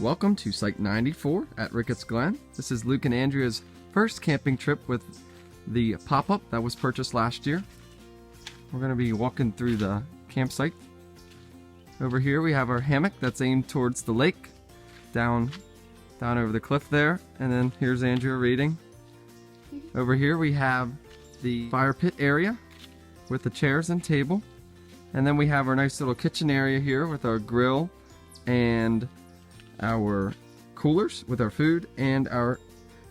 welcome to Site 94 at Ricketts Glen. This is Luke and Andrea's first camping trip with the pop-up that was purchased last year. We're going to be walking through the campsite. Over here we have our hammock that's aimed towards the lake, down over the cliff there, and then here's Andrea reading. Over here we have the fire pit area with the chairs and table, and then we have our nice little kitchen area here with our grill and our coolers with our food and our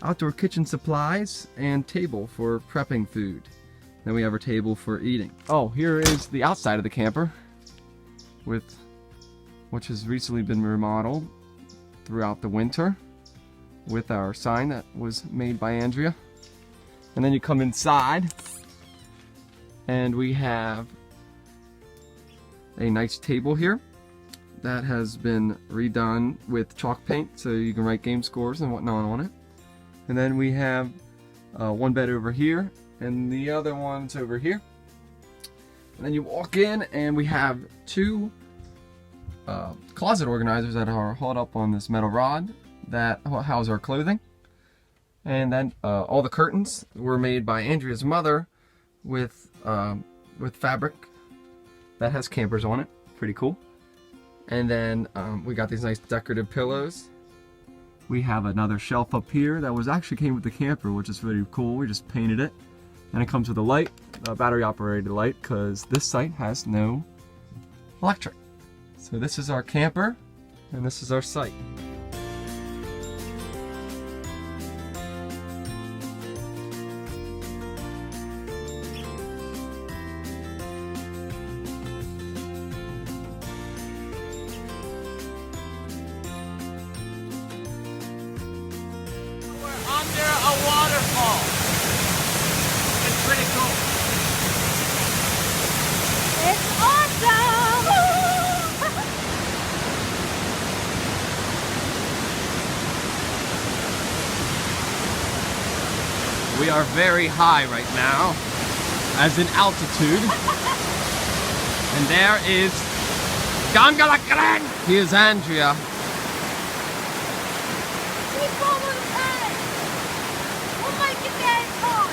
outdoor kitchen supplies and table for prepping food. Then we have our table for eating. Oh, here is the outside of the camper, which has recently been remodeled throughout the winter with our sign that was made by Andrea. And then you come inside and we have a nice table here that has been redone with chalk paint so you can write game scores and whatnot on it. And then we have one bed over here and the other one's over here. And then you walk in and we have two closet organizers that are hauled up on this metal rod that house our clothing. And then all the curtains were made by Andrea's mother with fabric that has campers on it. Pretty cool. And then we got these nice decorative pillows. We have another shelf up here that actually came with the camper, which is really cool. We just painted it. And it comes with a light, a battery operated light, because this site has no electric. So this is our camper, and this is our site. Under a waterfall. It's pretty cool. It's awesome! We are very high right now, as in altitude. And there is Gangalakaran! Here's Andrea. Keep on with that! Oh my God,